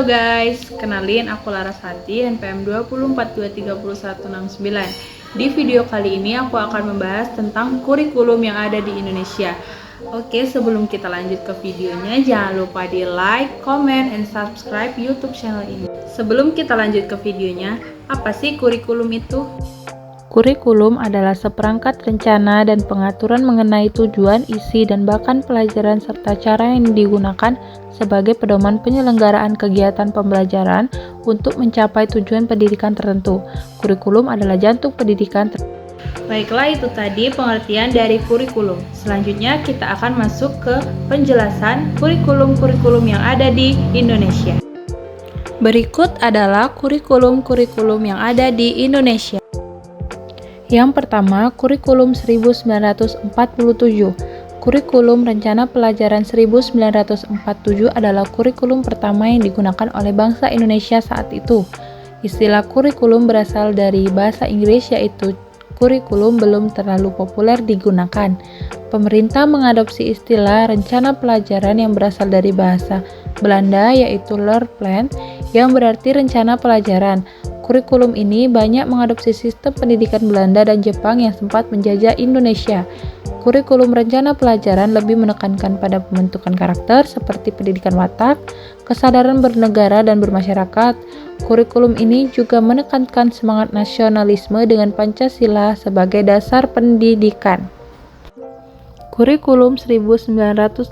Halo guys, kenalin aku Larasati, NPM 20423169. Di video kali ini aku akan membahas tentang kurikulum yang ada di Indonesia. Oke, sebelum kita lanjut ke videonya, jangan lupa di like, comment, and subscribe YouTube channel ini. Sebelum kita lanjut ke videonya, apa sih kurikulum itu? Kurikulum adalah seperangkat rencana dan pengaturan mengenai tujuan, isi, dan bahkan pelajaran serta cara yang digunakan sebagai pedoman penyelenggaraan kegiatan pembelajaran untuk mencapai tujuan pendidikan tertentu. Kurikulum adalah jantung pendidikan. Baiklah, itu tadi pengertian dari kurikulum. Selanjutnya kita akan masuk ke penjelasan kurikulum-kurikulum yang ada di Indonesia. Berikut adalah kurikulum-kurikulum yang ada di Indonesia. Yang pertama, kurikulum 1947. Kurikulum Rencana Pelajaran 1947 adalah kurikulum pertama yang digunakan oleh bangsa Indonesia saat itu. Istilah kurikulum berasal dari bahasa Inggris, yaitu kurikulum belum terlalu populer digunakan. Pemerintah mengadopsi istilah rencana pelajaran yang berasal dari bahasa Belanda, yaitu Leerplan, yang berarti rencana pelajaran. Kurikulum ini banyak mengadopsi sistem pendidikan Belanda dan Jepang yang sempat menjajah Indonesia. Kurikulum rencana pelajaran lebih menekankan pada pembentukan karakter seperti pendidikan watak, kesadaran bernegara dan bermasyarakat. Kurikulum ini juga menekankan semangat nasionalisme dengan Pancasila sebagai dasar pendidikan. Kurikulum 1952.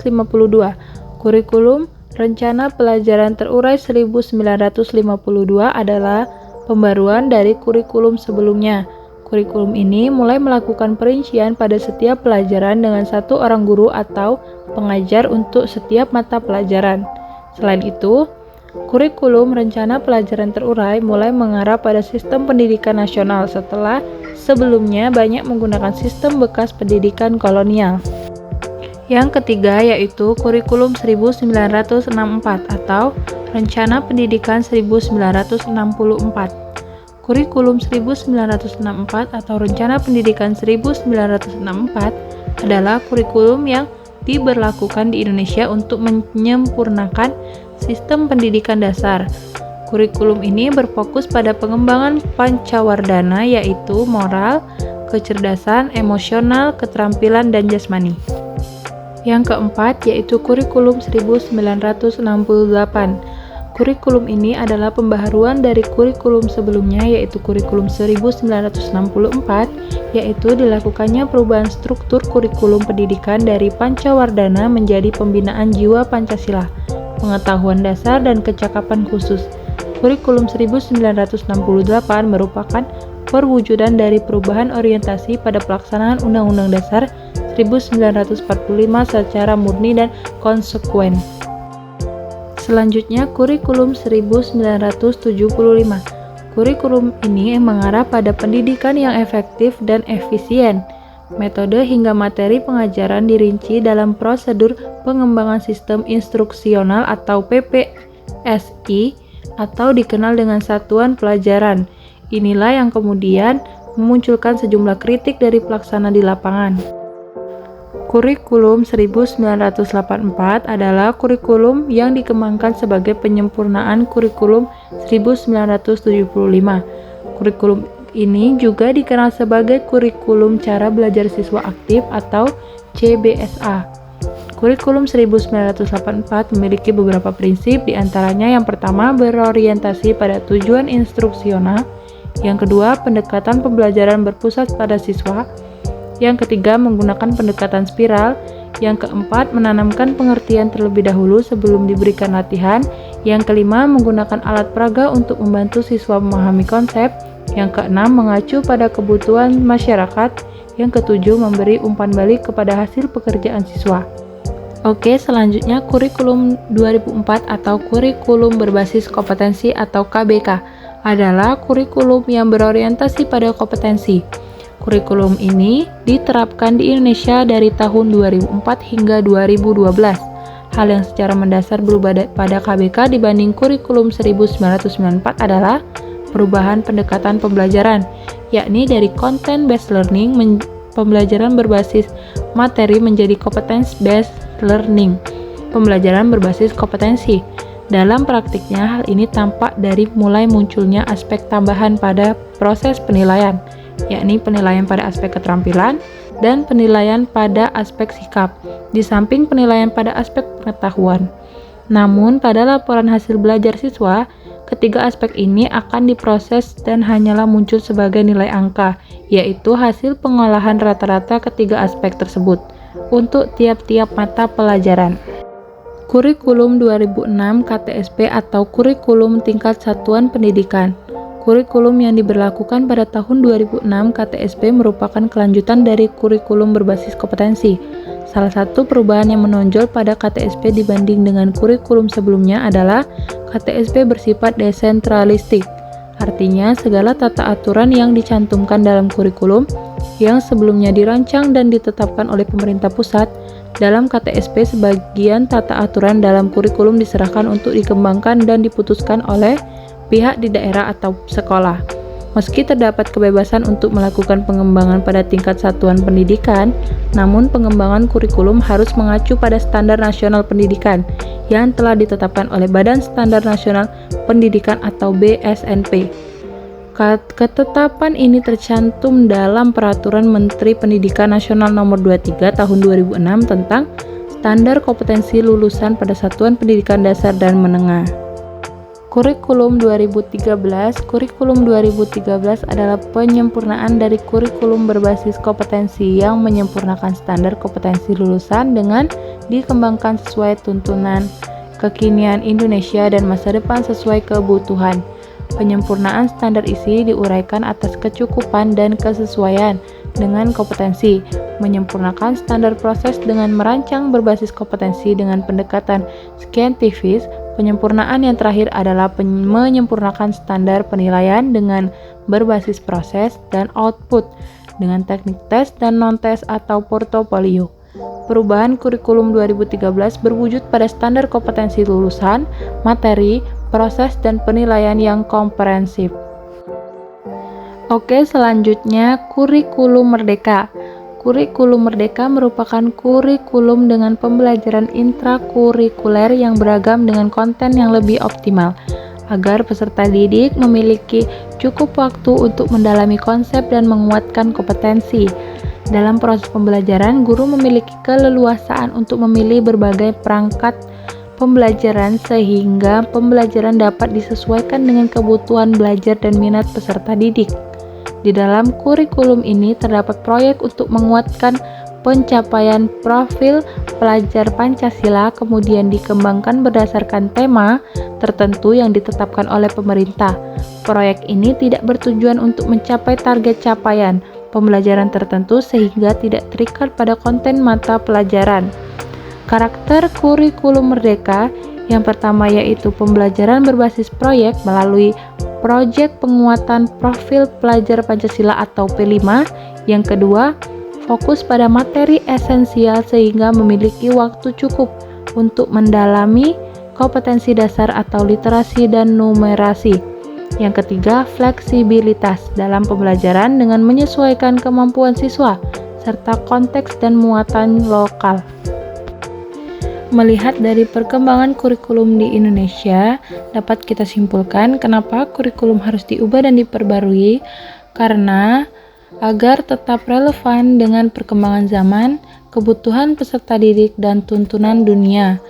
Kurikulum Rencana Pelajaran Terurai 1952 adalah pembaruan dari kurikulum sebelumnya. Kurikulum ini mulai melakukan perincian pada setiap pelajaran dengan satu orang guru atau pengajar untuk setiap mata pelajaran. Selain itu, kurikulum rencana pelajaran terurai mulai mengarah pada sistem pendidikan nasional setelah sebelumnya banyak menggunakan sistem bekas pendidikan kolonial. Yang ketiga yaitu kurikulum 1964 atau Rencana Pendidikan 1964. Kurikulum 1964 atau Rencana Pendidikan 1964 adalah kurikulum yang diberlakukan di Indonesia untuk menyempurnakan sistem pendidikan dasar. Kurikulum ini berfokus pada pengembangan pancawardhana, yaitu moral, kecerdasan, emosional, keterampilan, dan jasmani. Yang keempat yaitu kurikulum 1968. Kurikulum ini adalah pembaharuan dari kurikulum sebelumnya, yaitu kurikulum 1964, yaitu dilakukannya perubahan struktur kurikulum pendidikan dari pancawardhana menjadi pembinaan jiwa Pancasila, pengetahuan dasar dan kecakapan khusus. Kurikulum 1968 merupakan perwujudan dari perubahan orientasi pada pelaksanaan Undang-Undang Dasar 1945 secara murni dan konsekuen. Selanjutnya, kurikulum 1975. Kurikulum ini mengarah pada pendidikan yang efektif dan efisien. Metode hingga materi pengajaran dirinci dalam prosedur pengembangan sistem instruksional atau PPSI atau dikenal dengan satuan pelajaran. Inilah yang kemudian memunculkan sejumlah kritik dari pelaksana di lapangan. Kurikulum 1984 adalah kurikulum yang dikembangkan sebagai penyempurnaan kurikulum 1975. Kurikulum ini juga dikenal sebagai kurikulum cara belajar siswa aktif atau CBSA. Kurikulum 1984 memiliki beberapa prinsip, diantaranya yang pertama berorientasi pada tujuan instruksional, yang kedua pendekatan pembelajaran berpusat pada siswa, yang ketiga menggunakan pendekatan spiral, yang keempat menanamkan pengertian terlebih dahulu sebelum diberikan latihan, yang kelima menggunakan alat peraga untuk membantu siswa memahami konsep, yang keenam mengacu pada kebutuhan masyarakat, yang ketujuh memberi umpan balik kepada hasil pekerjaan siswa. Oke, selanjutnya kurikulum 2004 atau kurikulum berbasis kompetensi atau KBK adalah kurikulum yang berorientasi pada kompetensi. Kurikulum ini diterapkan di Indonesia dari tahun 2004 hingga 2012. Hal yang secara mendasar berubah pada KBK dibanding kurikulum 1994 adalah perubahan pendekatan pembelajaran, yakni dari content-based learning, pembelajaran berbasis materi menjadi competence-based learning, pembelajaran berbasis kompetensi. Dalam praktiknya, hal ini tampak dari mulai munculnya aspek tambahan pada proses penilaian, yakni penilaian pada aspek keterampilan dan penilaian pada aspek sikap, di samping penilaian pada aspek pengetahuan. Namun, pada laporan hasil belajar siswa, ketiga aspek ini akan diproses dan hanyalah muncul sebagai nilai angka, yaitu hasil pengolahan rata-rata ketiga aspek tersebut untuk tiap-tiap mata pelajaran. Kurikulum 2006 KTSP atau Kurikulum Tingkat Satuan Pendidikan. Kurikulum yang diberlakukan pada tahun 2006 KTSP merupakan kelanjutan dari kurikulum berbasis kompetensi. Salah satu perubahan yang menonjol pada KTSP dibanding dengan kurikulum sebelumnya adalah KTSP bersifat desentralistik. Artinya, segala tata aturan yang dicantumkan dalam kurikulum yang sebelumnya dirancang dan ditetapkan oleh pemerintah pusat, dalam KTSP sebagian tata aturan dalam kurikulum diserahkan untuk dikembangkan dan diputuskan oleh pihak di daerah atau sekolah. Meski terdapat kebebasan untuk melakukan pengembangan pada tingkat satuan pendidikan, namun pengembangan kurikulum harus mengacu pada Standar Nasional Pendidikan yang telah ditetapkan oleh Badan Standar Nasional Pendidikan atau BSNP. Ketetapan ini tercantum dalam Peraturan Menteri Pendidikan Nasional Nomor 23 Tahun 2006 tentang Standar Kompetensi Lulusan pada Satuan Pendidikan Dasar dan Menengah. Kurikulum 2013 Kurikulum 2013 adalah penyempurnaan dari kurikulum berbasis kompetensi yang menyempurnakan standar kompetensi lulusan dengan dikembangkan sesuai tuntunan kekinian Indonesia dan masa depan sesuai kebutuhan. Penyempurnaan standar isi diuraikan atas kecukupan dan kesesuaian dengan kompetensi, menyempurnakan standar proses dengan merancang berbasis kompetensi dengan pendekatan scientific. Penyempurnaan yang terakhir adalah menyempurnakan standar penilaian dengan berbasis proses dan output dengan teknik tes dan non-tes atau portofolio. Perubahan kurikulum 2013 berwujud pada standar kompetensi lulusan, materi, proses, dan penilaian yang komprehensif. Oke, selanjutnya kurikulum merdeka. Kurikulum merdeka merupakan kurikulum dengan pembelajaran intrakurikuler yang beragam dengan konten yang lebih optimal, agar peserta didik memiliki cukup waktu untuk mendalami konsep dan menguatkan kompetensi. Dalam proses pembelajaran, guru memiliki keleluasaan untuk memilih berbagai perangkat pembelajaran sehingga pembelajaran dapat disesuaikan dengan kebutuhan belajar dan minat peserta didik. Di dalam kurikulum ini terdapat proyek untuk menguatkan pencapaian profil pelajar Pancasila, kemudian dikembangkan berdasarkan tema tertentu yang ditetapkan oleh pemerintah. Proyek ini tidak bertujuan untuk mencapai target capaian pembelajaran tertentu sehingga tidak terikat pada konten mata pelajaran. Karakter kurikulum merdeka yang pertama yaitu pembelajaran berbasis proyek melalui proyek penguatan profil pelajar Pancasila atau P5. Yang kedua, fokus pada materi esensial sehingga memiliki waktu cukup untuk mendalami kompetensi dasar atau literasi dan numerasi. Yang ketiga, fleksibilitas dalam pembelajaran dengan menyesuaikan kemampuan siswa serta konteks dan muatan lokal. Melihat dari perkembangan kurikulum di Indonesia, dapat kita simpulkan kenapa kurikulum harus diubah dan diperbarui, karena agar tetap relevan dengan perkembangan zaman, kebutuhan peserta didik, dan tuntunan dunia.